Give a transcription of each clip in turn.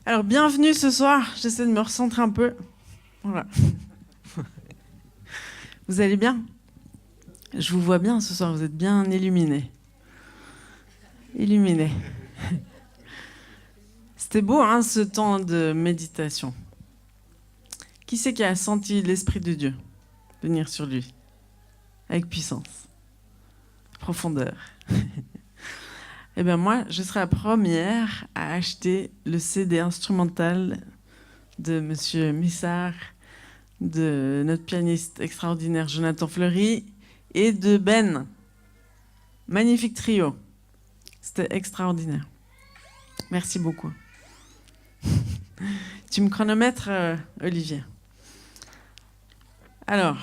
Alors, bienvenue ce soir. J'essaie de me recentrer un peu. Voilà. Vous allez bien? Je vous vois bien ce soir. Vous êtes bien illuminés. Illuminés. C'était beau, hein, ce temps de méditation. Qui c'est qui a senti l'Esprit de Dieu venir sur lui? Avec puissance. Profondeur. Eh bien, moi, je serai la première à acheter le CD instrumental de Monsieur Missard, de notre pianiste extraordinaire Jonathan Fleury et de Ben. Magnifique trio. C'était extraordinaire. Merci beaucoup. Tu me chronomètres, Olivier. Alors,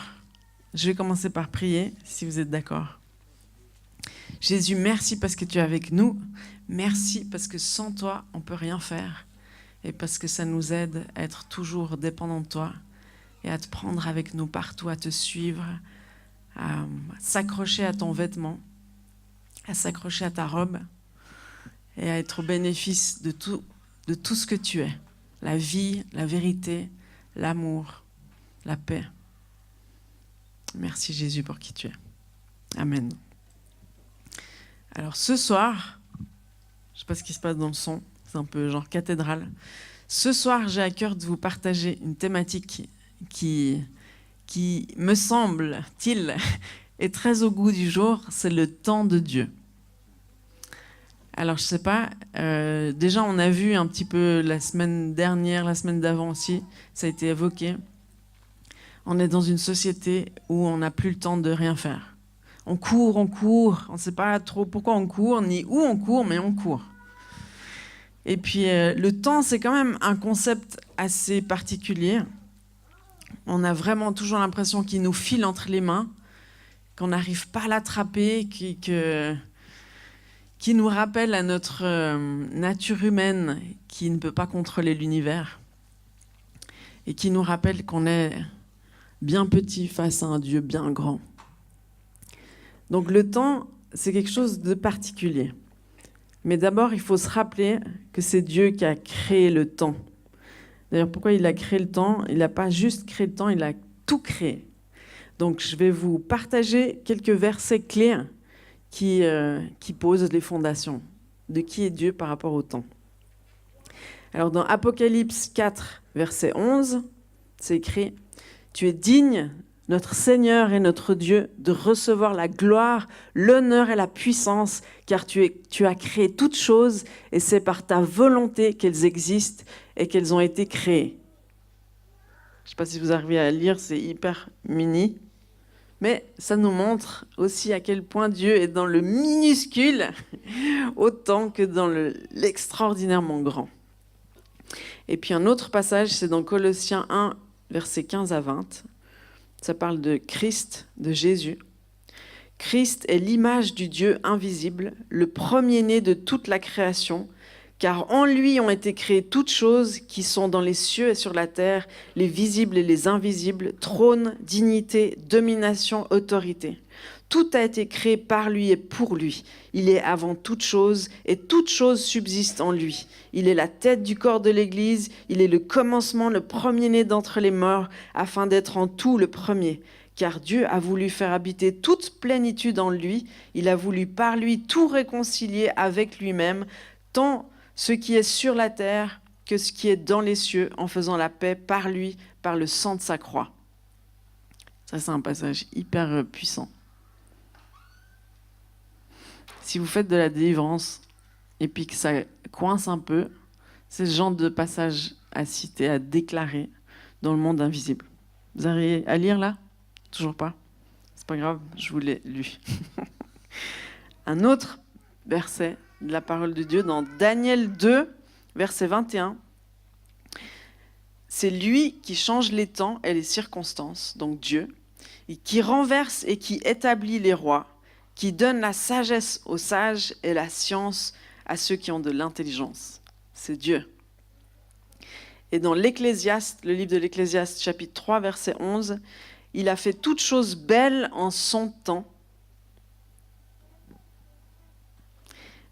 je vais commencer par prier, si vous êtes d'accord. Jésus, merci parce que tu es avec nous. Merci parce que sans toi, on ne peut rien faire. Et parce que ça nous aide à être toujours dépendants de toi et à te prendre avec nous partout, à te suivre, à s'accrocher à ton vêtement, à s'accrocher à ta robe et à être au bénéfice de tout ce que tu es. La vie, la vérité, l'amour, la paix. Merci Jésus pour qui tu es. Amen. Alors ce soir, je ne sais pas ce qui se passe dans le son, c'est un peu genre cathédrale. Ce soir, j'ai à cœur de vous partager une thématique qui me semble-t-il, est très au goût du jour, c'est le temps de Dieu. Alors je ne sais pas, déjà on a vu un petit peu la semaine dernière, la semaine d'avant aussi, ça a été évoqué. On est dans une société où on n'a plus le temps de rien faire. On court, on ne sait pas trop pourquoi on court, ni où on court, mais on court. Et puis le temps, c'est quand même un concept assez particulier. On a vraiment toujours l'impression qu'il nous file entre les mains, qu'on n'arrive pas à l'attraper, qui nous rappelle à notre nature humaine qui ne peut pas contrôler l'univers et qui nous rappelle qu'on est bien petit face à un Dieu bien grand. Donc le temps, c'est quelque chose de particulier. Mais d'abord, il faut se rappeler que c'est Dieu qui a créé le temps. D'ailleurs, pourquoi il a créé le temps? Il n'a pas juste créé le temps, il a tout créé. Donc je vais vous partager quelques versets clés qui posent les fondations de qui est Dieu par rapport au temps. Alors dans Apocalypse 4, verset 11, c'est écrit « Tu es digne, notre Seigneur et notre Dieu, de recevoir la gloire, l'honneur et la puissance, car tu as créé toutes choses et c'est par ta volonté qu'elles existent et qu'elles ont été créées. » Je ne sais pas si vous arrivez à lire, c'est hyper mini. Mais ça nous montre aussi à quel point Dieu est dans le minuscule autant que dans l'extraordinairement grand. Et puis un autre passage, c'est dans Colossiens 1, versets 15 à 20. Ça parle de Christ, de Jésus. Christ est l'image du Dieu invisible, le premier-né de toute la création, car en lui ont été créées toutes choses qui sont dans les cieux et sur la terre, les visibles et les invisibles, trône, dignité, domination, autorité. Tout a été créé par lui et pour lui. Il est avant toute chose et toute chose subsiste en lui. Il est la tête du corps de l'Église, il est le commencement, le premier-né d'entre les morts, afin d'être en tout le premier. Car Dieu a voulu faire habiter toute plénitude en lui, il a voulu par lui tout réconcilier avec lui-même, tant ce qui est sur la terre que ce qui est dans les cieux, en faisant la paix par lui, par le sang de sa croix. Ça, c'est un passage hyper puissant. Si vous faites de la délivrance et puis que ça coince un peu, c'est ce genre de passage à citer, à déclarer dans le monde invisible. Vous arrivez à lire là? Toujours pas? C'est pas grave, je vous l'ai lu. Un autre verset de la parole de Dieu dans Daniel 2, verset 21. C'est lui qui change les temps et les circonstances, donc Dieu, et qui renverse et qui établit les rois, qui donne la sagesse aux sages et la science à ceux qui ont de l'intelligence. C'est Dieu. Et dans l'Ecclésiaste, le livre de l'Ecclésiaste, chapitre 3, verset 11, il a fait toutes choses belles en son temps.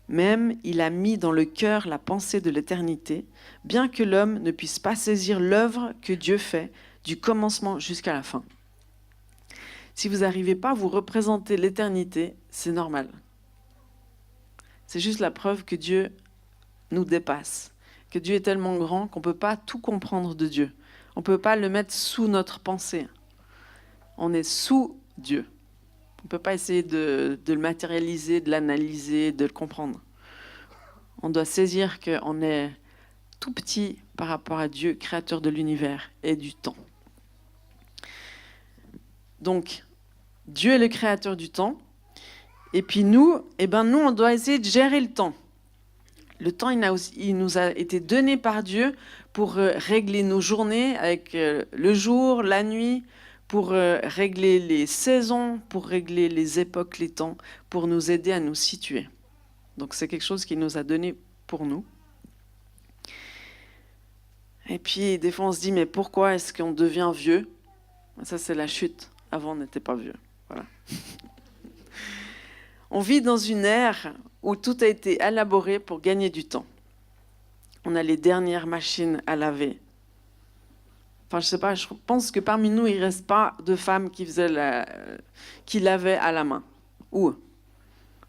Même il a mis dans le cœur la pensée de l'éternité, bien que l'homme ne puisse pas saisir l'œuvre que Dieu fait du commencement jusqu'à la fin. Si vous n'arrivez pas à vous représenter l'éternité, c'est normal. C'est juste la preuve que Dieu nous dépasse, que Dieu est tellement grand qu'on ne peut pas tout comprendre de Dieu. On ne peut pas le mettre sous notre pensée. On est sous Dieu. On ne peut pas essayer de le matérialiser, de l'analyser, de le comprendre. On doit saisir qu'on est tout petit par rapport à Dieu, créateur de l'univers et du temps. Donc, Dieu est le créateur du temps. Et puis nous, nous, on doit essayer de gérer le temps. Le temps, il nous a été donné par Dieu pour régler nos journées avec le jour, la nuit, pour régler les saisons, pour régler les époques, les temps, pour nous aider à nous situer. Donc c'est quelque chose qu'il nous a donné pour nous. Et puis des fois on se dit, mais pourquoi est-ce qu'on devient vieux? Ça c'est la chute. Avant on n'était pas vieux. Voilà. On vit dans une ère où tout a été élaboré pour gagner du temps. On a les dernières machines à laver. Enfin, je sais pas, je pense que parmi nous, il ne reste pas de femmes qui lavaient à la main. Où?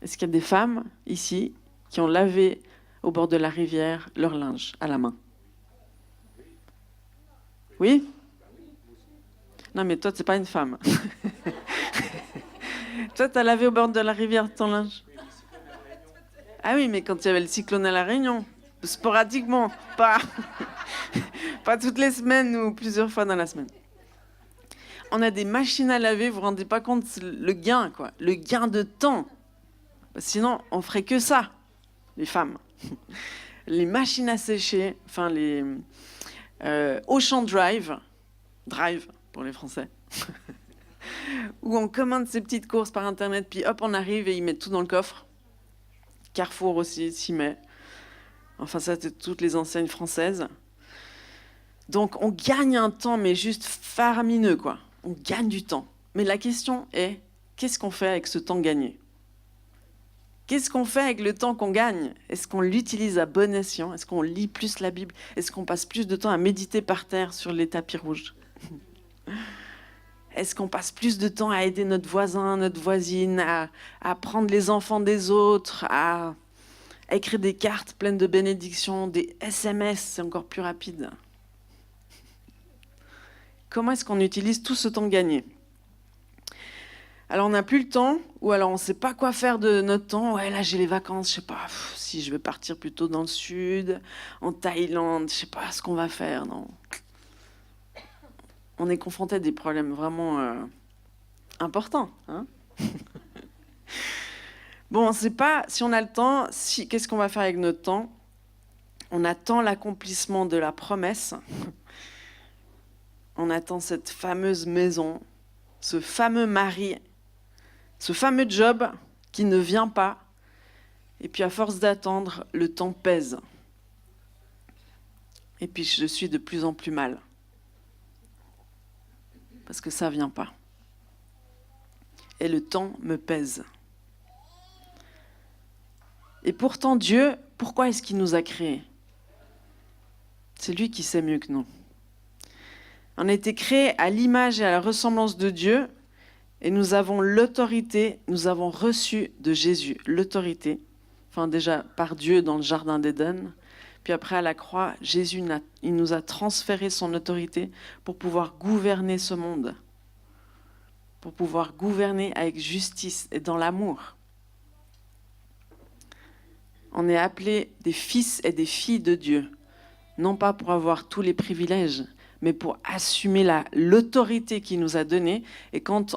Est-ce qu'il y a des femmes ici qui ont lavé au bord de la rivière leur linge à la main? Oui? Non, mais toi, tu n'es pas une femme. Toi, tu as lavé au bord de la rivière ton linge? Ah oui, mais quand il y avait le cyclone à La Réunion, sporadiquement, pas toutes les semaines ou plusieurs fois dans la semaine. On a des machines à laver, vous vous rendez pas compte, le gain, quoi, le gain de temps. Sinon, on ferait que ça, les femmes. Les machines à sécher, enfin les Auchan Drive pour les Français, où on commande ses petites courses par Internet, puis hop, on arrive et ils mettent tout dans le coffre. Carrefour aussi s'y met. Enfin, ça, c'est toutes les enseignes françaises. Donc, on gagne un temps, mais juste faramineux, quoi. On gagne du temps. Mais la question est, qu'est-ce qu'on fait avec ce temps gagné? Qu'est-ce qu'on fait avec le temps qu'on gagne? Est-ce qu'on l'utilise à bon escient? Est-ce qu'on lit plus la Bible? Est-ce qu'on passe plus de temps à méditer par terre sur les tapis rouges? Est-ce qu'on passe plus de temps à aider notre voisin, notre voisine, à prendre les enfants des autres, à écrire des cartes pleines de bénédictions, des SMS, c'est encore plus rapide. Comment est-ce qu'on utilise tout ce temps gagné? Alors on n'a plus le temps, ou alors on ne sait pas quoi faire de notre temps. Ouais, là j'ai les vacances, je sais pas si je vais partir plutôt dans le sud, en Thaïlande, je sais pas ce qu'on va faire. Non. On est confronté à des problèmes vraiment importants. Hein. Bon, on ne sait pas si on a le temps, qu'est-ce qu'on va faire avec notre temps. On attend l'accomplissement de la promesse. On attend cette fameuse maison, ce fameux mari, ce fameux job qui ne vient pas. Et puis à force d'attendre, le temps pèse. Et puis je suis de plus en plus mal. Parce que ça ne vient pas. Et le temps me pèse. Et pourtant Dieu, pourquoi est-ce qu'il nous a créés? C'est lui qui sait mieux que nous. On a été créés à l'image et à la ressemblance de Dieu et nous avons l'autorité, nous avons reçu de Jésus l'autorité, enfin déjà par Dieu dans le jardin d'Éden, puis après à la croix, Jésus il nous a transféré son autorité pour pouvoir gouverner ce monde, pour pouvoir gouverner avec justice et dans l'amour. On est appelés des fils et des filles de Dieu, non pas pour avoir tous les privilèges, mais pour assumer l'autorité qu'il nous a donnée. Et quand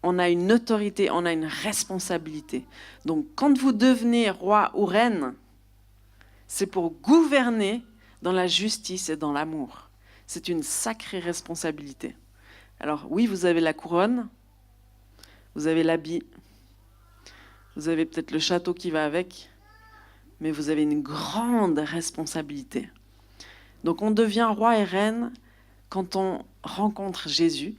on a une autorité, on a une responsabilité. Donc quand vous devenez roi ou reine, c'est pour gouverner dans la justice et dans l'amour. C'est une sacrée responsabilité. Alors oui, vous avez la couronne, vous avez l'habit, vous avez peut-être le château qui va avec, mais vous avez une grande responsabilité. Donc on devient roi et reine quand on rencontre Jésus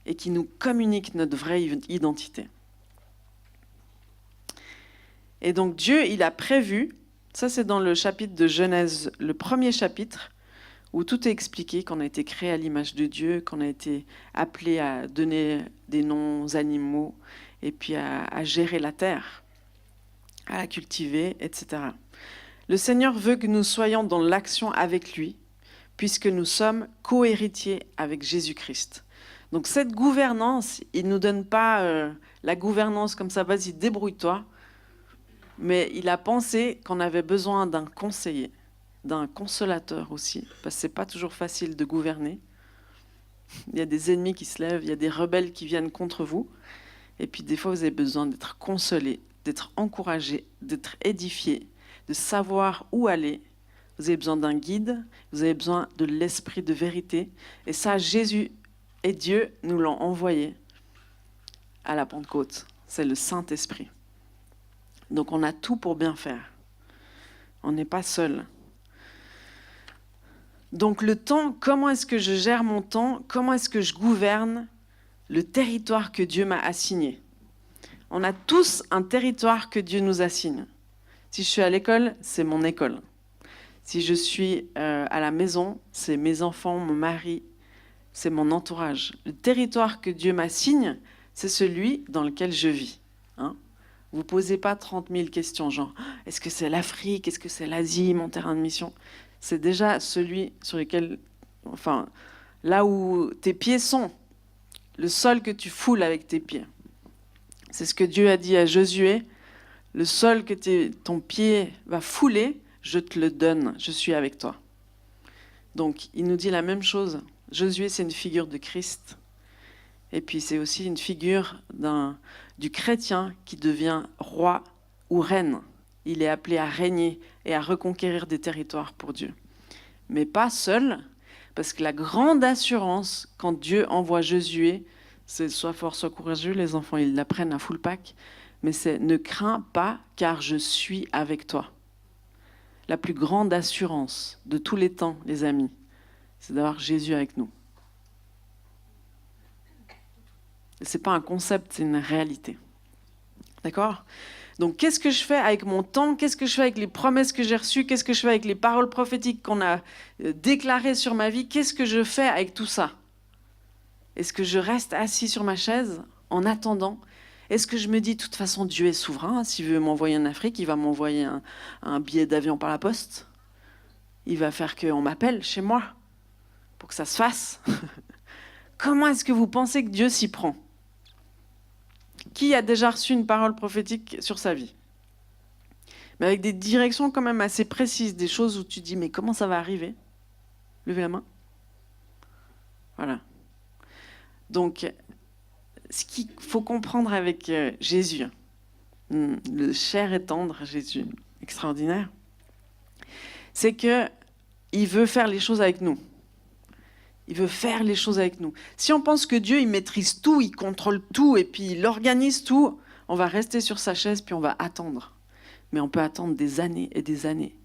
et qui nous communique notre vraie identité. Et donc Dieu, il a prévu, ça c'est dans le chapitre de Genèse, le premier chapitre, où tout est expliqué, qu'on a été créé à l'image de Dieu, qu'on a été appelé à donner des noms aux animaux, et puis à gérer la terre, à la cultiver, etc. Le Seigneur veut que nous soyons dans l'action avec lui, puisque nous sommes co-héritiers avec Jésus-Christ. Donc cette gouvernance, il ne nous donne pas la gouvernance comme ça, vas-y, débrouille-toi, mais il a pensé qu'on avait besoin d'un conseiller, d'un consolateur aussi, parce que ce n'est pas toujours facile de gouverner. Il y a des ennemis qui se lèvent, il y a des rebelles qui viennent contre vous, et puis des fois vous avez besoin d'être consolé, d'être encouragé, d'être édifié, de savoir où aller. Vous avez besoin d'un guide, vous avez besoin de l'esprit de vérité, et ça, Jésus et Dieu nous l'ont envoyé à la Pentecôte. C'est le Saint-Esprit. Donc on a tout pour bien faire. On n'est pas seul. Donc le temps, comment est-ce que je gère mon temps? Comment est-ce que je gouverne le territoire que Dieu m'a assigné? On a tous un territoire que Dieu nous assigne. Si je suis à l'école, c'est mon école. Si je suis à la maison, c'est mes enfants, mon mari, c'est mon entourage. Le territoire que Dieu m'assigne, c'est celui dans lequel je vis. Hein? Vous ne posez pas 30 000 questions, genre « Est-ce que c'est l'Afrique? Est-ce que c'est l'Asie, mon terrain de mission ?» C'est déjà celui sur lequel, enfin, là où tes pieds sont, le sol que tu foules avec tes pieds. C'est ce que Dieu a dit à Josué, le sol que ton pied va fouler, je te le donne, je suis avec toi. Donc, il nous dit la même chose. Josué, c'est une figure de Christ. Et puis, c'est aussi une figure du chrétien qui devient roi ou reine. Il est appelé à régner et à reconquérir des territoires pour Dieu. Mais pas seul, parce que la grande assurance, quand Dieu envoie Josué, c'est soit fort, soit courageux, les enfants, ils l'apprennent à full pack, mais c'est « ne crains pas, car je suis avec toi ». La plus grande assurance de tous les temps, les amis, c'est d'avoir Jésus avec nous. Ce n'est pas un concept, c'est une réalité. D'accord ? Donc, qu'est-ce que je fais avec mon temps? Qu'est-ce que je fais avec les promesses que j'ai reçues? Qu'est-ce que je fais avec les paroles prophétiques qu'on a déclarées sur ma vie? Qu'est-ce que je fais avec tout ça? Est-ce que je reste assis sur ma chaise en attendant? Est-ce que je me dis, de toute façon, Dieu est souverain? S'il veut m'envoyer en Afrique, il va m'envoyer un billet d'avion par la poste. Il va faire qu'on m'appelle chez moi pour que ça se fasse. Comment est-ce que vous pensez que Dieu s'y prend? Qui a déjà reçu une parole prophétique sur sa vie? Mais avec des directions quand même assez précises, des choses où tu dis, mais comment ça va arriver? Levez la main. Voilà. Donc, ce qu'il faut comprendre avec Jésus, le cher et tendre Jésus, extraordinaire, c'est qu'il veut faire les choses avec nous. Il veut faire les choses avec nous. Si on pense que Dieu, il maîtrise tout, il contrôle tout, et puis il organise tout, on va rester sur sa chaise, puis on va attendre. Mais on peut attendre des années et des années.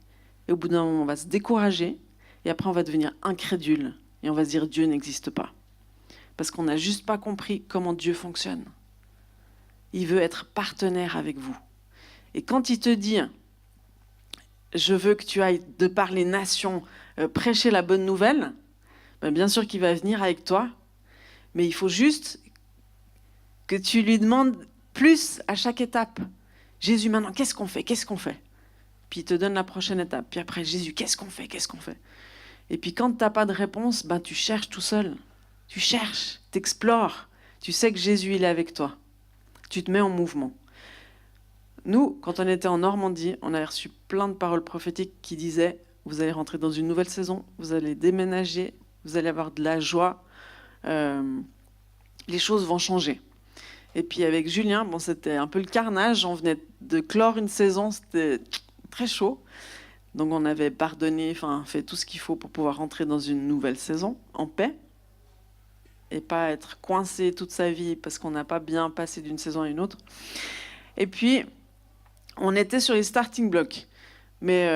Et au bout d'un moment, on va se décourager, et après on va devenir incrédule, et on va se dire Dieu n'existe pas. Parce qu'on n'a juste pas compris comment Dieu fonctionne. Il veut être partenaire avec vous. Et quand il te dit, je veux que tu ailles de par les nations prêcher la bonne nouvelle, ben bien sûr qu'il va venir avec toi, mais il faut juste que tu lui demandes plus à chaque étape. Jésus, maintenant, qu'est-ce qu'on fait? Qu'est-ce qu'on fait? Puis il te donne la prochaine étape. Puis après, Jésus, qu'est-ce qu'on fait? Qu'est-ce qu'on fait? Et puis quand tu n'as pas de réponse, ben, tu cherches tout seul. Tu cherches, tu explores. Tu sais que Jésus, il est avec toi. Tu te mets en mouvement. Nous, quand on était en Normandie, on avait reçu plein de paroles prophétiques qui disaient « Vous allez rentrer dans une nouvelle saison, vous allez déménager, vous allez avoir de la joie, les choses vont changer. » Et puis avec Julien, bon, c'était un peu le carnage, on venait de clore une saison, c'était très chaud. Donc on avait pardonné, enfin fait tout ce qu'il faut pour pouvoir rentrer dans une nouvelle saison, en paix, et pas être coincé toute sa vie parce qu'on n'a pas bien passé d'une saison à une autre. Et puis, on était sur les starting blocks. Mais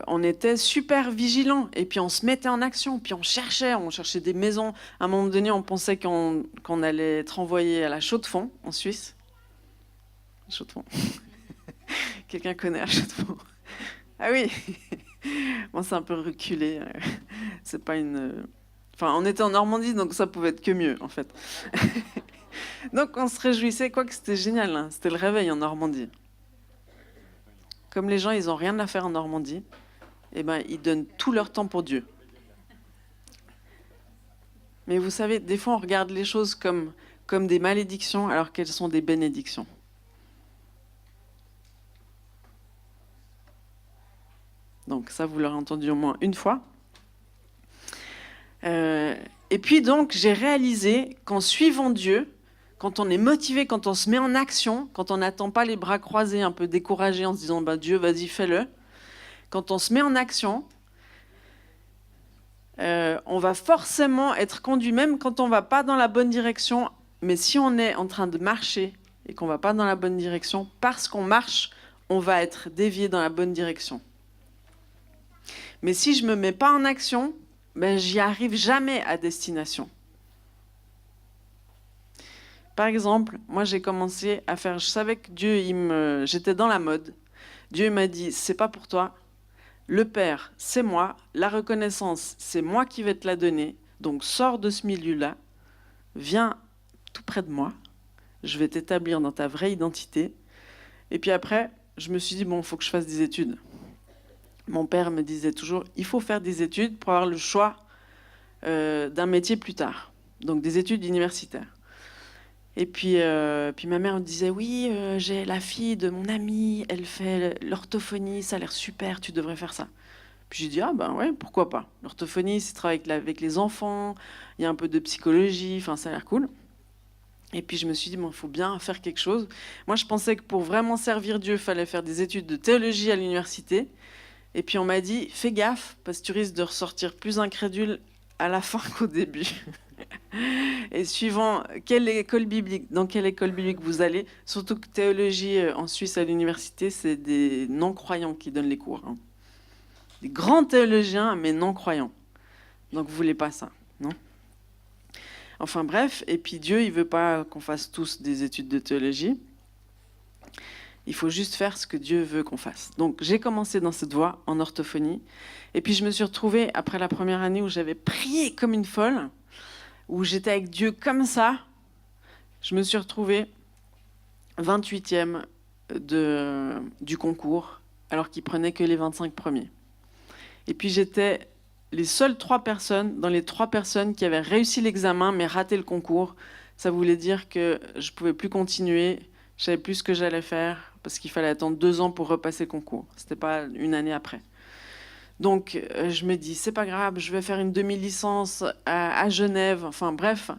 on était super vigilants. Et puis, on se mettait en action. Puis, on cherchait des maisons. À un moment donné, on pensait qu'on allait être envoyé à la Chaux-de-Fonds, en Suisse. Chaux-de-Fonds. Quelqu'un connaît Hachette-Mont? Ah oui. Bon, c'est un peu reculé. C'est pas une... Enfin, on était en Normandie, donc ça pouvait être que mieux, en fait. Donc, on se réjouissait, quoi que c'était génial. Hein. C'était le réveil en Normandie. Comme les gens, ils n'ont rien à faire en Normandie, eh ben, ils donnent tout leur temps pour Dieu. Mais vous savez, des fois, on regarde les choses comme des malédictions, alors qu'elles sont des bénédictions. Donc ça, vous l'aurez entendu au moins une fois. Et puis donc, j'ai réalisé qu'en suivant Dieu, quand on est motivé, quand on se met en action, quand on n'attend pas les bras croisés, un peu découragé en se disant bah, « Dieu, vas-y, fais-le », quand on se met en action, on va forcément être conduit, même quand on ne va pas dans la bonne direction, mais si on est en train de marcher et qu'on ne va pas dans la bonne direction, parce qu'on marche, on va être dévié dans la bonne direction. Mais si je ne me mets pas en action, ben, j'y arrive jamais à destination. Par exemple, moi j'ai commencé à faire, je savais que Dieu, j'étais dans la mode. Dieu m'a dit, c'est pas pour toi. Le Père, c'est moi. La reconnaissance, c'est moi qui vais te la donner. Donc sors de ce milieu-là, viens tout près de moi. Je vais t'établir dans ta vraie identité. Et puis après, je me suis dit, bon, il faut que je fasse des études. Mon père me disait toujours, il faut faire des études pour avoir le choix d'un métier plus tard. Donc des études universitaires. Et puis ma mère me disait, oui, j'ai la fille de mon ami, elle fait l'orthophonie, ça a l'air super, tu devrais faire ça. Puis j'ai dit, ah ben ouais, pourquoi pas. L'orthophonie, c'est travailler avec les enfants, il y a un peu de psychologie, enfin ça a l'air cool. Et puis je me suis dit, bon, il faut bien faire quelque chose. Moi, je pensais que pour vraiment servir Dieu, il fallait faire des études de théologie à l'université. Et puis on m'a dit, fais gaffe, parce que tu risques de ressortir plus incrédule à la fin qu'au début. Et suivant dans quelle école biblique vous allez, surtout que théologie en Suisse à l'université, c'est des non-croyants qui donnent les cours. Hein. Des grands théologiens, mais non-croyants. Donc vous voulez pas ça, non? Enfin bref, et puis Dieu, il veut pas qu'on fasse tous des études de théologie. Il faut juste faire ce que Dieu veut qu'on fasse. Donc j'ai commencé dans cette voie, en orthophonie. Et puis je me suis retrouvée, après la première année où j'avais prié comme une folle, où j'étais avec Dieu comme ça, je me suis retrouvée 28e du concours, alors qu'il prenait que les 25 premiers. Et puis j'étais les seules 3 personnes, dans les 3 personnes qui avaient réussi l'examen mais raté le concours. Ça voulait dire que je ne pouvais plus continuer, je ne savais plus ce que j'allais faire, parce qu'il fallait attendre 2 ans pour repasser le concours. Ce n'était pas une année après. Donc, je me dis, c'est pas grave, je vais faire une demi-licence à Genève. Enfin, bref.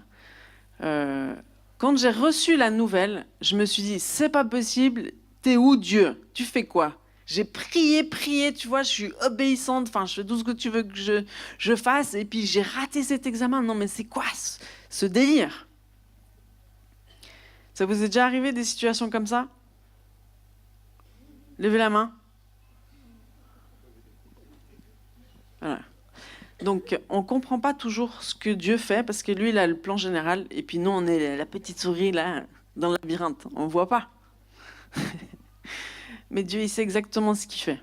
Quand j'ai reçu la nouvelle, je me suis dit, c'est pas possible, t'es où Dieu? Tu fais quoi? J'ai prié, tu vois, je suis obéissante, enfin, je fais tout ce que tu veux que je fasse, et puis j'ai raté cet examen. Non, mais c'est quoi ce délire? Ça vous est déjà arrivé des situations comme ça? Levez la main. Voilà. Donc, on ne comprend pas toujours ce que Dieu fait, parce que lui, il a le plan général, et puis nous, on est la petite souris, là, dans le labyrinthe. On ne voit pas. Mais Dieu, il sait exactement ce qu'il fait.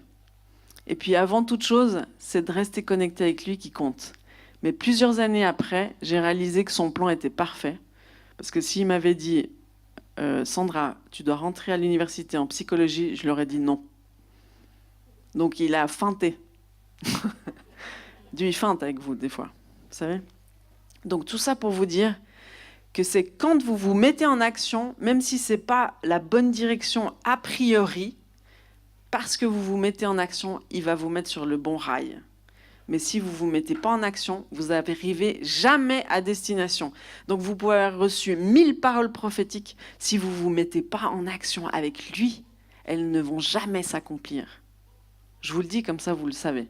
Et puis, avant toute chose, c'est de rester connecté avec lui qui compte. Mais plusieurs années après, j'ai réalisé que son plan était parfait. Parce que s'il m'avait dit, Sandra, tu dois rentrer à l'université en psychologie, je lui aurais dit non. Donc, il a feinté. Dieu, il feinte avec vous, des fois. Vous savez? Donc, tout ça pour vous dire que c'est quand vous vous mettez en action, même si ce n'est pas la bonne direction a priori, parce que vous vous mettez en action, il va vous mettre sur le bon rail. Mais si vous ne vous mettez pas en action, vous n'arrivez jamais à destination. Donc, vous pouvez avoir reçu 1000 paroles prophétiques. Si vous ne vous mettez pas en action avec lui, elles ne vont jamais s'accomplir. Je vous le dis comme ça, vous le savez.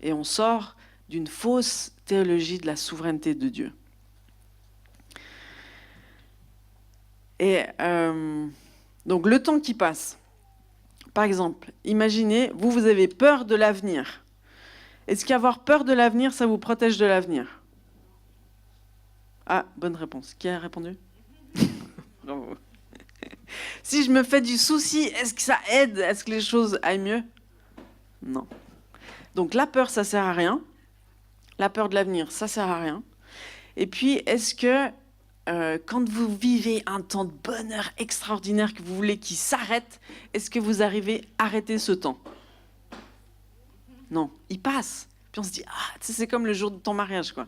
Et on sort d'une fausse théologie de la souveraineté de Dieu. Et donc le temps qui passe. Par exemple, imaginez, vous avez peur de l'avenir. Est-ce qu'avoir peur de l'avenir, ça vous protège de l'avenir? Ah, bonne réponse. Qui a répondu? Bravo. Si je me fais du souci, est-ce que ça aide? Est-ce que les choses aillent mieux? Non. Donc la peur, ça sert à rien. La peur de l'avenir, ça sert à rien. Et puis, est-ce que quand vous vivez un temps de bonheur extraordinaire que vous voulez qu'il s'arrête, est-ce que vous arrivez à arrêter ce temps? Non, il passe. Puis on se dit, ah, tu sais, c'est comme le jour de ton mariage, quoi.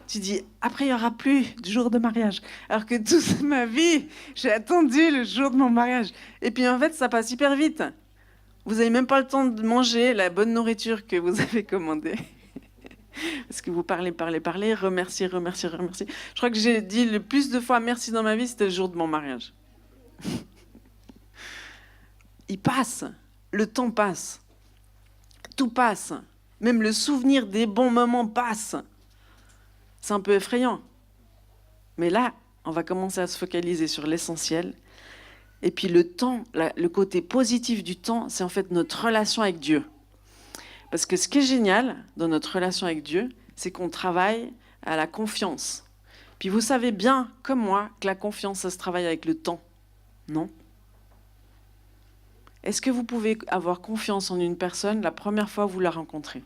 Tu dis, après, il n'y aura plus de jour de mariage. Alors que toute ma vie, j'ai attendu le jour de mon mariage. Et puis, en fait, ça passe hyper vite. Vous n'avez même pas le temps de manger la bonne nourriture que vous avez commandée. Parce que vous parlez, remerciez. Je crois que j'ai dit le plus de fois merci dans ma vie, c'était le jour de mon mariage. Il passe. Le temps passe. Tout passe. Même le souvenir des bons moments passe. C'est un peu effrayant. Mais là, on va commencer à se focaliser sur l'essentiel. Et puis le temps, le côté positif du temps, c'est en fait notre relation avec Dieu. Parce que ce qui est génial dans notre relation avec Dieu, c'est qu'on travaille à la confiance. Puis vous savez bien, comme moi, que la confiance, ça se travaille avec le temps. Non? Est-ce que vous pouvez avoir confiance en une personne la première fois que vous la rencontrez?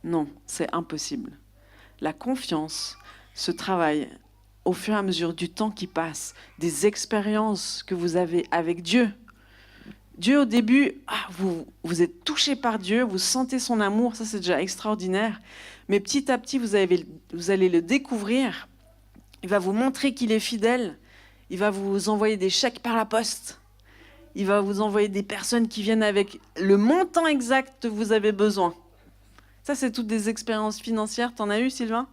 Non, c'est impossible. La confiance se travaille au fur et à mesure du temps qui passe, des expériences que vous avez avec Dieu. Dieu, au début, vous êtes touché par Dieu, vous sentez son amour, ça c'est déjà extraordinaire. Mais petit à petit, vous allez le découvrir. Il va vous montrer qu'il est fidèle. Il va vous envoyer des chèques par la poste. Il va vous envoyer des personnes qui viennent avec le montant exact que vous avez besoin. Ça, c'est toutes des expériences financières. T'en as eu, Sylvain?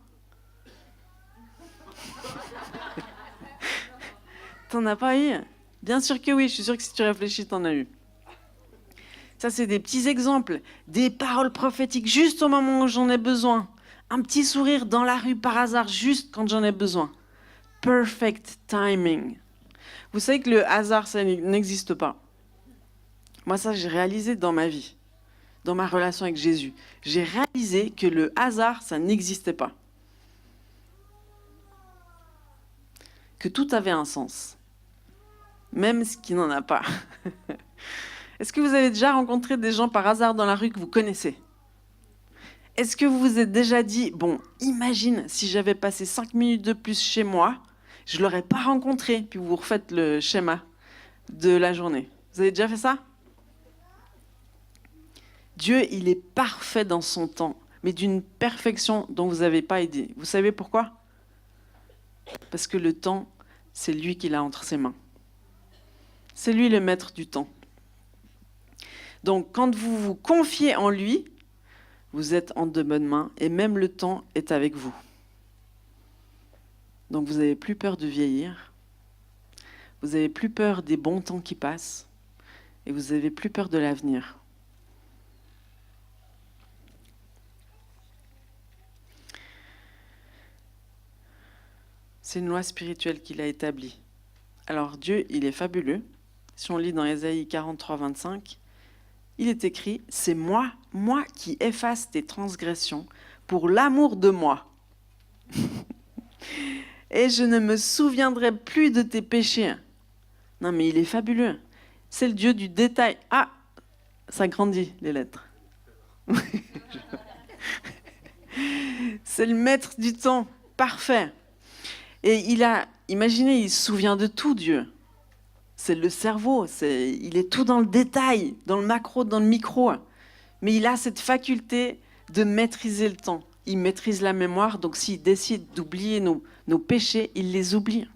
T'en as pas eu? Bien sûr que oui, je suis sûre que si tu réfléchis, t'en as eu. Ça, c'est des petits exemples, des paroles prophétiques juste au moment où j'en ai besoin. Un petit sourire dans la rue par hasard, juste quand j'en ai besoin. Perfect timing. Vous savez que le hasard, ça n'existe pas. Moi, ça, j'ai réalisé dans ma vie, dans ma relation avec Jésus. J'ai réalisé que le hasard, ça n'existait pas. Que tout avait un sens. Même ce qui n'en a pas. Est-ce que vous avez déjà rencontré des gens par hasard dans la rue que vous connaissez? Est-ce que vous vous êtes déjà dit, bon, imagine si j'avais passé 5 minutes de plus chez moi, je ne l'aurais pas rencontré, puis vous refaites le schéma de la journée. Vous avez déjà fait ça? Dieu, il est parfait dans son temps, mais d'une perfection dont vous n'avez pas idée. Vous savez pourquoi? Parce que le temps, c'est lui qui l'a entre ses mains. C'est lui le maître du temps. Donc, quand vous vous confiez en lui, vous êtes en de bonnes mains et même le temps est avec vous. Donc, vous n'avez plus peur de vieillir. Vous n'avez plus peur des bons temps qui passent. Et vous n'avez plus peur de l'avenir. C'est une loi spirituelle qu'il a établie. Alors, Dieu, il est fabuleux. Si on lit dans Ésaïe 43, 25, il est écrit « C'est moi qui efface tes transgressions pour l'amour de moi. Et je ne me souviendrai plus de tes péchés. » Non, mais il est fabuleux. C'est le Dieu du détail. Ah, ça grandit, les lettres. C'est le maître du temps. Parfait. Et imaginez, il se souvient de tout, Dieu. C'est le cerveau, il est tout dans le détail, dans le macro, dans le micro. Mais il a cette faculté de maîtriser le temps. Il maîtrise la mémoire, donc s'il décide d'oublier nos péchés, il les oublie.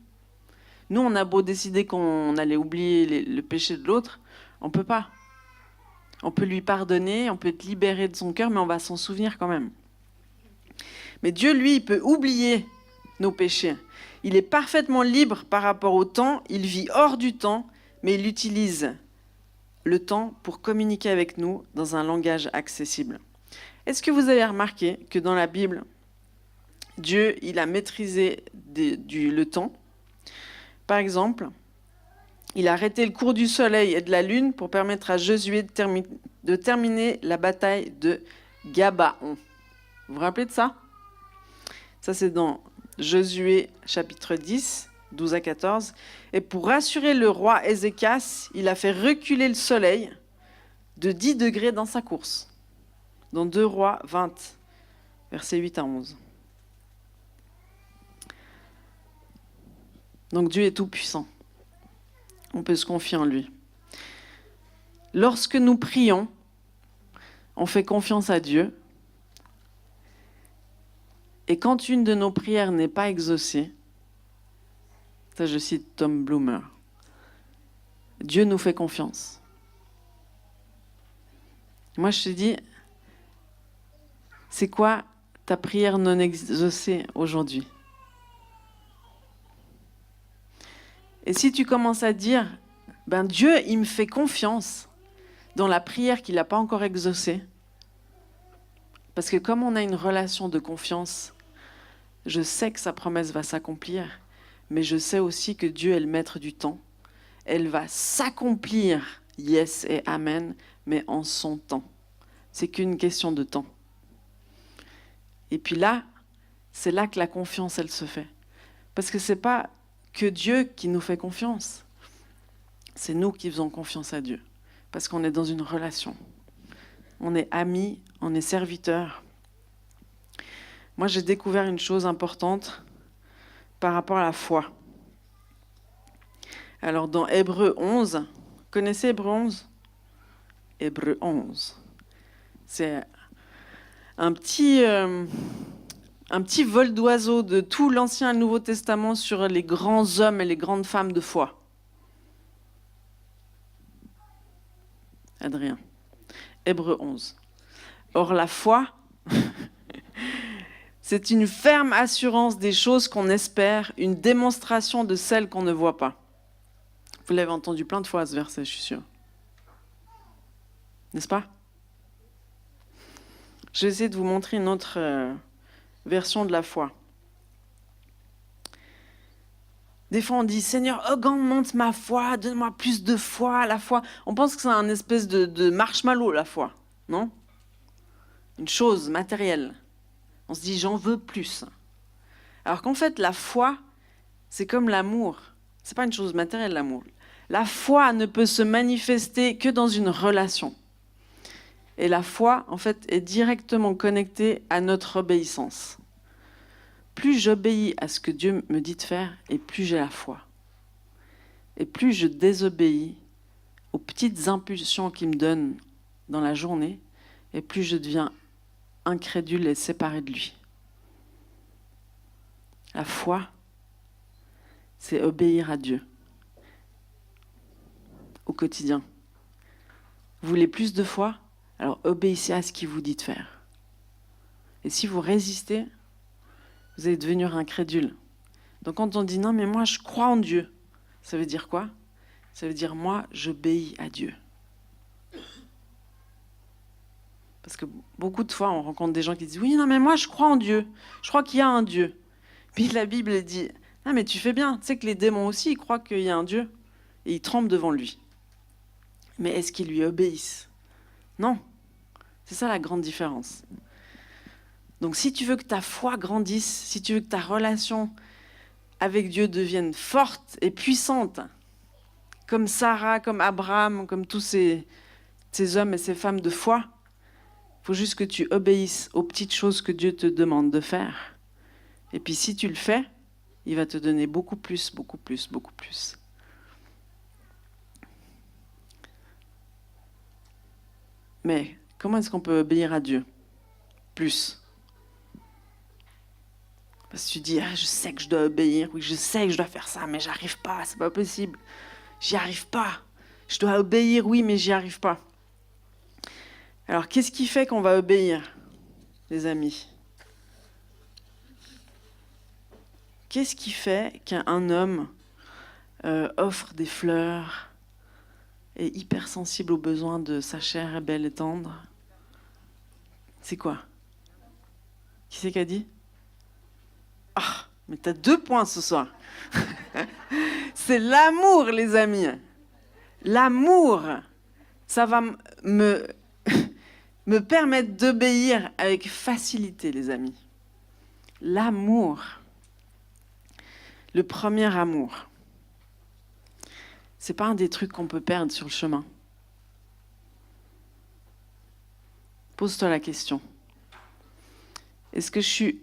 Nous, on a beau décider qu'on allait oublier le péché de l'autre, on ne peut pas. On peut lui pardonner, on peut être libéré de son cœur, mais on va s'en souvenir quand même. Mais Dieu, lui, il peut oublier nos péchés. Il est parfaitement libre par rapport au temps, il vit hors du temps, mais il utilise le temps pour communiquer avec nous dans un langage accessible. Est-ce que vous avez remarqué que dans la Bible, Dieu, il a maîtrisé le temps? Par exemple, il a arrêté le cours du soleil et de la lune pour permettre à Josué de terminer la bataille de Gabaon. Vous vous rappelez de ça? Ça, c'est dans Josué chapitre 10, 12 à 14. Et pour rassurer le roi Ézéchias, il a fait reculer le soleil de 10 degrés dans sa course. Dans 2 Rois 20, versets 8 à 11. Donc Dieu est tout-puissant. On peut se confier en lui. Lorsque nous prions, on fait confiance à Dieu. Et quand une de nos prières n'est pas exaucée, ça je cite Tom Bloomer, Dieu nous fait confiance. Moi je te dis, c'est quoi ta prière non exaucée aujourd'hui? Et si tu commences à dire, Dieu, il me fait confiance dans la prière qu'il n'a pas encore exaucée, parce que comme on a une relation de confiance, je sais que sa promesse va s'accomplir, mais je sais aussi que Dieu est le maître du temps. Elle va s'accomplir, yes et amen, mais en son temps. C'est qu'une question de temps. Et puis là, c'est là que la confiance, elle se fait. Parce que ce n'est pas que Dieu qui nous fait confiance. C'est nous qui faisons confiance à Dieu. Parce qu'on est dans une relation. On est amis, on est serviteurs. Moi, j'ai découvert une chose importante par rapport à la foi. Alors, dans Hébreux 11, vous connaissez Hébreux 11 ? Hébreux 11. C'est un petit vol d'oiseau de tout l'Ancien et le Nouveau Testament sur les grands hommes et les grandes femmes de foi. Adrien. Hébreux 11. Or, la foi, c'est une ferme assurance des choses qu'on espère, une démonstration de celles qu'on ne voit pas. Vous l'avez entendu plein de fois, ce verset, je suis sûre. N'est-ce pas ? Je vais essayer de vous montrer une autre version de la foi. Des fois, on dit « Seigneur, augmente ma foi, donne-moi plus de foi, la foi. » On pense que c'est un espèce de marshmallow, la foi, non ? Une chose matérielle. On se dit « J'en veux plus. » Alors qu'en fait, la foi, c'est comme l'amour. C'est pas une chose matérielle, l'amour. La foi ne peut se manifester que dans une relation. Et la foi, en fait, est directement connectée à notre obéissance. Plus j'obéis à ce que Dieu me dit de faire, et plus j'ai la foi. Et plus je désobéis aux petites impulsions qu'il me donne dans la journée, et plus je deviens incrédule et séparé de lui. La foi, c'est obéir à Dieu au quotidien. Vous voulez plus de foi ? Alors obéissez à ce qu'il vous dit de faire. Et si vous résistez, vous allez devenir incrédule. Donc quand on dit non mais moi je crois en Dieu, ça veut dire quoi ? Ça veut dire moi j'obéis à Dieu. Parce que beaucoup de fois on rencontre des gens qui disent oui non mais moi je crois en Dieu, je crois qu'il y a un Dieu. Puis la Bible dit ah mais tu fais bien, tu sais que les démons aussi ils croient qu'il y a un Dieu et ils tremblent devant lui. Mais est-ce qu'ils lui obéissent ? Non, c'est ça la grande différence. Donc si tu veux que ta foi grandisse, si tu veux que ta relation avec Dieu devienne forte et puissante, comme Sarah, comme Abraham, comme tous ces hommes et ces femmes de foi, il faut juste que tu obéisses aux petites choses que Dieu te demande de faire. Et puis si tu le fais, il va te donner beaucoup plus, beaucoup plus, beaucoup plus. Mais comment est-ce qu'on peut obéir à Dieu ? Plus. Parce que tu dis, je sais que je dois obéir, oui, je sais que je dois faire ça, mais j'arrive pas, c'est pas possible. J'y arrive pas. Je dois obéir, oui, mais j'y arrive pas. Alors, qu'est-ce qui fait qu'on va obéir, les amis ? Qu'est-ce qui fait qu'un homme offre des fleurs, est hypersensible aux besoins de sa chair belle et tendre ? C'est quoi ? Qui c'est qui a dit ? Ah, mais t'as 2 points ce soir. C'est l'amour, les amis. L'amour, ça va me permettre d'obéir avec facilité, les amis. L'amour. Le premier amour. C'est pas un des trucs qu'on peut perdre sur le chemin. Pose-toi la question. Est-ce que je suis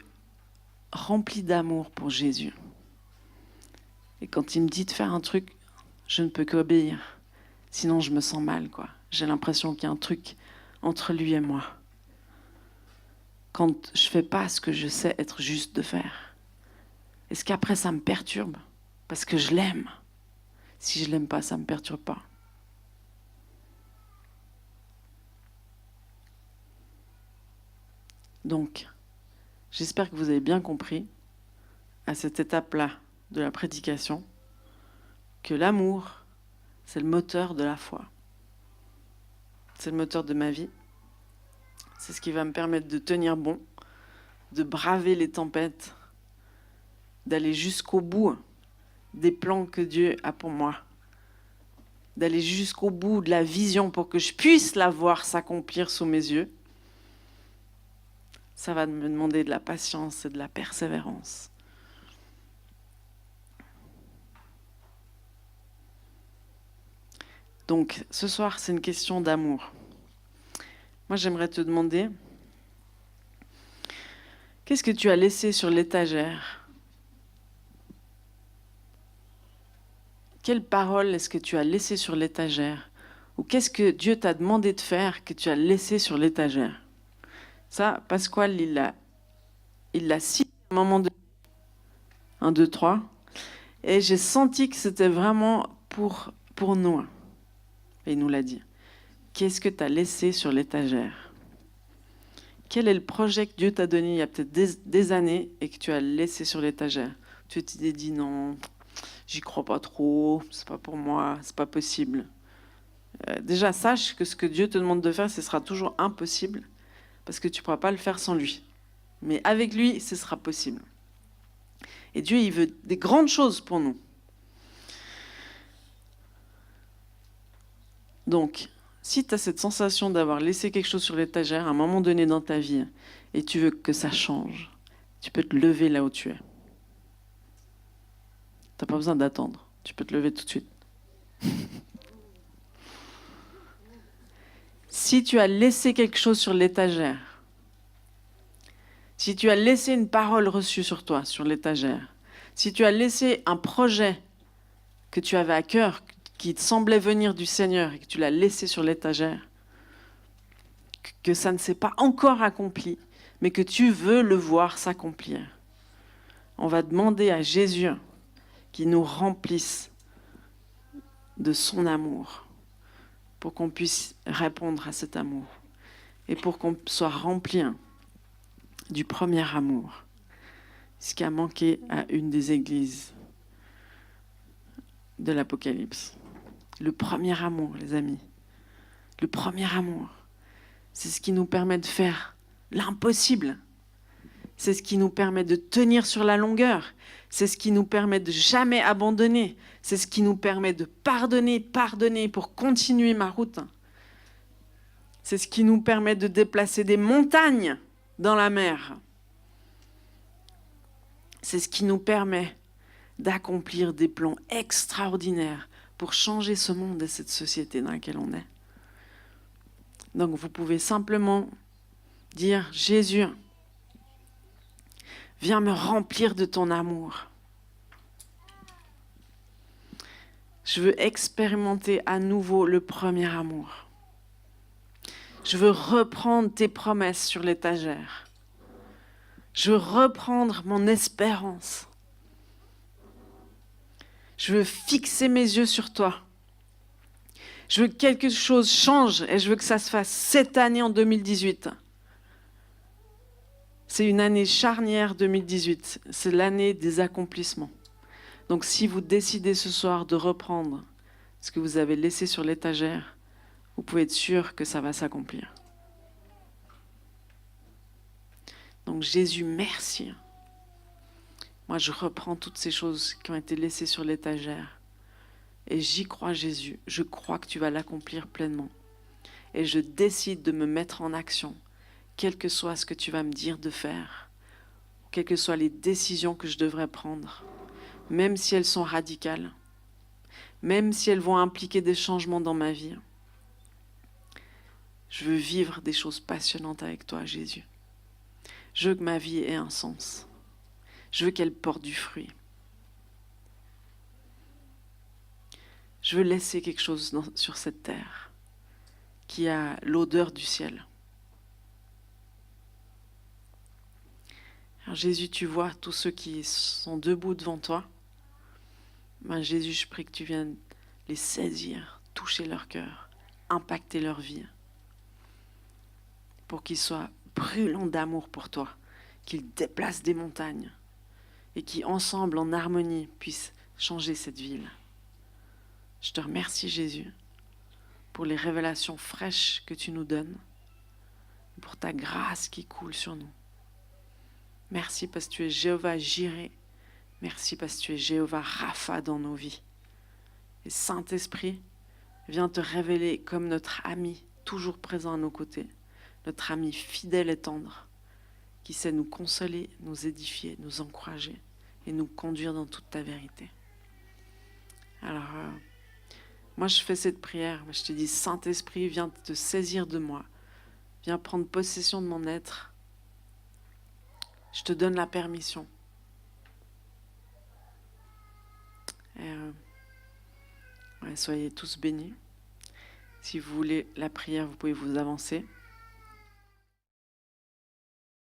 rempli d'amour pour Jésus? Et quand il me dit de faire un truc, je ne peux qu'obéir. Sinon, je me sens mal, quoi. J'ai l'impression qu'il y a un truc entre lui et moi. Quand je fais pas ce que je sais être juste de faire, est-ce qu'après ça me perturbe? Parce que je l'aime. Si je l'aime pas, ça me perturbe pas. Donc, j'espère que vous avez bien compris, à cette étape-là de la prédication, que l'amour, c'est le moteur de la foi. C'est le moteur de ma vie. C'est ce qui va me permettre de tenir bon, de braver les tempêtes, d'aller jusqu'au bout des plans que Dieu a pour moi, d'aller jusqu'au bout de la vision pour que je puisse la voir s'accomplir sous mes yeux. Ça va me demander de la patience et de la persévérance. Donc, ce soir, c'est une question d'amour. Moi, j'aimerais te demander, qu'est-ce que tu as laissé sur l'étagère? Quelle parole est-ce que tu as laissé sur l'étagère? Ou qu'est-ce que Dieu t'a demandé de faire que tu as laissé sur l'étagère? Ça, Pasquale, il l'a cité à un moment donné. 1, 2, 3. Et j'ai senti que c'était vraiment pour nous. Et il nous l'a dit. Qu'est-ce que tu as laissé sur l'étagère? Quel est le projet que Dieu t'a donné il y a peut-être des années et que tu as laissé sur l'étagère? Tu t'es dit non, j'y crois pas trop, c'est pas pour moi, c'est pas possible. Déjà, sache que ce que Dieu te demande de faire, ce sera toujours impossible parce que tu ne pourras pas le faire sans lui. Mais avec lui, ce sera possible. Et Dieu, il veut des grandes choses pour nous. Donc, si tu as cette sensation d'avoir laissé quelque chose sur l'étagère à un moment donné dans ta vie et tu veux que ça change, tu peux te lever là où tu es. Tu n'as pas besoin d'attendre. Tu peux te lever tout de suite. Si tu as laissé quelque chose sur l'étagère, si tu as laissé une parole reçue sur toi, sur l'étagère, si tu as laissé un projet que tu avais à cœur, qui te semblait venir du Seigneur et que tu l'as laissé sur l'étagère, que ça ne s'est pas encore accompli, mais que tu veux le voir s'accomplir, on va demander à Jésus qu'il nous remplisse de son amour pour qu'on puisse répondre à cet amour et pour qu'on soit rempli du premier amour, ce qui a manqué à une des églises de l'Apocalypse. Le premier amour, les amis. Le premier amour. C'est ce qui nous permet de faire l'impossible. C'est ce qui nous permet de tenir sur la longueur. C'est ce qui nous permet de jamais abandonner. C'est ce qui nous permet de pardonner pour continuer ma route. C'est ce qui nous permet de déplacer des montagnes dans la mer. C'est ce qui nous permet d'accomplir des plans extraordinaires pour changer ce monde et cette société dans laquelle on est. Donc vous pouvez simplement dire, Jésus, viens me remplir de ton amour. Je veux expérimenter à nouveau le premier amour. Je veux reprendre tes promesses sur l'étagère. Je veux reprendre mon espérance. Je veux fixer mes yeux sur toi. Je veux que quelque chose change et je veux que ça se fasse cette année en 2018. C'est une année charnière 2018. C'est l'année des accomplissements. Donc si vous décidez ce soir de reprendre ce que vous avez laissé sur l'étagère, vous pouvez être sûr que ça va s'accomplir. Donc Jésus, merci. Moi, je reprends toutes ces choses qui ont été laissées sur l'étagère. Et j'y crois, Jésus. Je crois que tu vas l'accomplir pleinement. Et je décide de me mettre en action, quel que soit ce que tu vas me dire de faire, quelles que soient les décisions que je devrais prendre. même si elles sont radicales, même si elles vont impliquer des changements dans ma vie. Je veux vivre des choses passionnantes avec toi, Jésus. Je veux que ma vie ait un sens. Je veux qu'elle porte du fruit. Je veux laisser quelque chose sur cette terre qui a l'odeur du ciel. Alors Jésus, tu vois tous ceux qui sont debout devant toi. Ben Jésus, je prie que tu viennes les saisir, toucher leur cœur, impacter leur vie, pour qu'ils soient brûlants d'amour pour toi, qu'ils déplacent des montagnes et qui, ensemble, en harmonie, puissent changer cette ville. Je te remercie, Jésus, pour les révélations fraîches que tu nous donnes, pour ta grâce qui coule sur nous. Merci parce que tu es Jéhovah Jireh. Merci parce que tu es Jéhovah Rapha dans nos vies. Et Saint-Esprit, viens te révéler comme notre ami, toujours présent à nos côtés, notre ami fidèle et tendre, qui sait nous consoler, nous édifier, nous encourager et nous conduire dans toute ta vérité. Alors, moi je fais cette prière, je te dis, Saint-Esprit, viens te saisir de moi, viens prendre possession de mon être. Je te donne la permission. Et soyez tous bénis. Si vous voulez la prière, vous pouvez vous avancer.